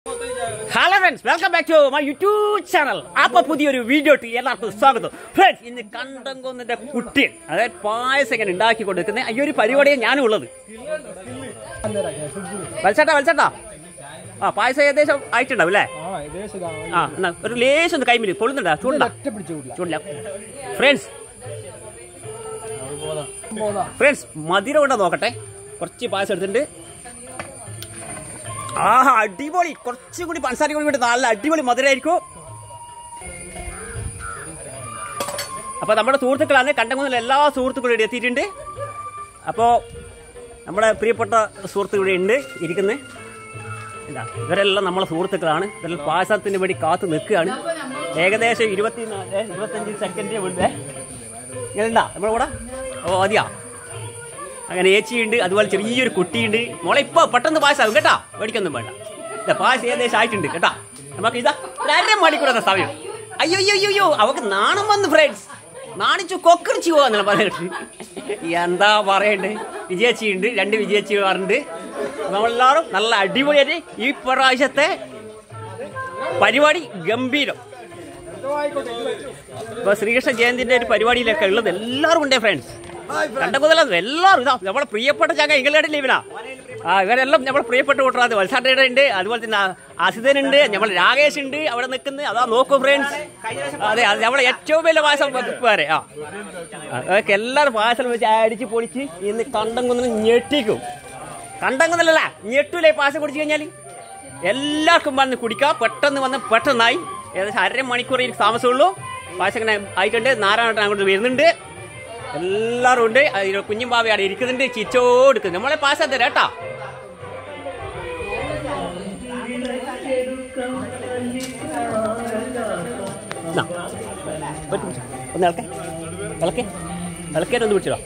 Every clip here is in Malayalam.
Hello friends, welcome back to my YouTube channel. അപ്പോൾ പുതിയൊരു വീഡിയോ എല്ലാവർക്കും സ്വാഗതം. ഫ്രണ്ട്സ്, ഇന്ന് കണ്ടംകുന്നിന്റെ കുട്ടി അതായത് പായസം എങ്ങനെ ഉണ്ടാക്കി കൊടുക്കുന്നത് ഈ ഒരു പരിപാടിയാണ് ഞാനും ഉള്ളത്. വലിച്ചേട്ടാ ആ പായസം ഏകദേശം ആയിട്ടുണ്ടാവും അല്ലേ? ആ എന്നാ ഒരു ലേശം ഒന്ന് കൈമില് കൊള്ളുന്നുണ്ടാ? ചൂടില്ല ഫ്രണ്ട്സ് മധുരം ഉണ്ടോ നോക്കട്ടെ. കുറച്ച് പായസം എടുത്തിട്ടുണ്ട്. ആഹാ, അടിപൊളി. കുറച്ചും കൂടി പഞ്ചസാര കൂടി നല്ല അടിപൊളി മധുരമായിരിക്കും. അപ്പൊ നമ്മുടെ സുഹൃത്തുക്കളാണ്, കണ്ടംകുന്നിലെ എല്ലാ സുഹൃത്തുക്കളും ഇവിടെ എത്തിയിട്ടുണ്ട്. അപ്പോ നമ്മുടെ പ്രിയപ്പെട്ട സുഹൃത്തുക്കൾ ഇവിടെ ഉണ്ട് ഇരിക്കുന്നത്. എന്താ, ഇവരെല്ലാം നമ്മളെ സുഹൃത്തുക്കളാണ്. ഇവരെല്ലാം പായസത്തിന് വേണ്ടി കാത്തു നിൽക്കുകയാണ്. ഏകദേശം 25 സെക്കൻഡ് വേണ്ടേ. ഇങ്ങനെ ഉണ്ടാ നമ്മുടെ കൂടെ? ഓ മതിയാ. അങ്ങനെ ഏച്ചിയുണ്ട്, അതുപോലെ ചെറിയൊരു കുട്ടിയുണ്ട്. മോളെ ഇപ്പൊ പെട്ടെന്ന് പായസം കേട്ടാ, മേടിക്കൊന്നും വേണ്ട. പായസം ഏകദേശം ആയിട്ടുണ്ട് കേട്ടാ. നമുക്ക് ഇതാ 2 മണിക്കൂറത്തെ സമയം. അയ്യോ അവക്ക് നാണം വന്ന് ഫ്രണ്ട്സ്, നാണിച്ചു കൊക്കറിച്ചു പോവാന്നല്ല പറഞ്ഞിട്ട്. എന്താ പറയണ്ടേ. വിജയിച്ചിട്ടുണ്ട്, 2 വിജയിച്ചുകാരുണ്ട്. നമ്മളെല്ലാവരും നല്ല അടിപൊളിയായിട്ട് ഈ പ്രാവശ്യത്തെ പരിപാടി ഗംഭീരം. ഇപ്പൊ ശ്രീകൃഷ്ണ ജയന്തിന്റെ ഒരു പരിപാടിയിലൊക്കെ ഉള്ളത് എല്ലാവരും ഉണ്ടേ ഫ്രണ്ട്സ്. കണ്ടംകുന്നിലെ എല്ലാവരും ഇതാ നമ്മുടെ പ്രിയപ്പെട്ട ചാക്ക ഇംഗ്ലണ്ട് ലീവിനാ. ഇവരെല്ലാം നമ്മുടെ പ്രിയപ്പെട്ട കൂട്ടറാണ്. വത്സാട്ടയുടെ ഉണ്ട്, അതുപോലെ തന്നെ അസിതനുണ്ട്, നമ്മൾ രാകേഷ് ഉണ്ട് അവിടെ നിൽക്കുന്നത്. അതാ നോക്കൂ ഫ്രണ്ട്സ്. അതെ അതെ, നമ്മളെ ഏറ്റവും വലിയ പായസം വരെ അതൊക്കെ എല്ലാവരും പായസം വെച്ച് അടിച്ച് പൊളിച്ച് ഇന്ന് കണ്ടംകുന്നിന് ഞെട്ടിക്കും. കണ്ടംകുന്നിലല്ല ഞെട്ടൂലേ പായസം കുടിച്ചു കഴിഞ്ഞാൽ. എല്ലാവർക്കും വന്ന് കുടിക്കാം. പെട്ടെന്നായി. ഏകദേശം 1/2 മണിക്കൂർ താമസമുള്ളൂ. പായസം ഇങ്ങനെ ആയിട്ടുണ്ട്. നാരായണ അങ്ങോട്ട് വരുന്നുണ്ട്. എല്ലാവരും ഉണ്ട്. കുഞ്ഞും ബാബ അവിടെ ഇരിക്കുന്നുണ്ട്, ചിച്ചോ എടുക്കുന്നത്. നമ്മളെ പായസം തരാം കേട്ടാ. ഒന്ന് ഇളക്കേനൊന്ന് പിടിച്ചോ.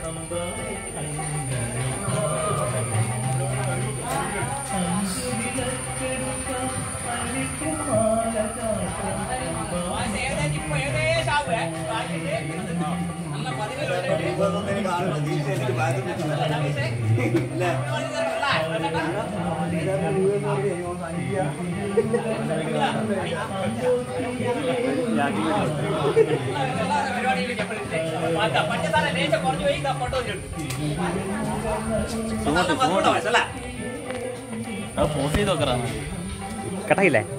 കട്ടായില്ലേ?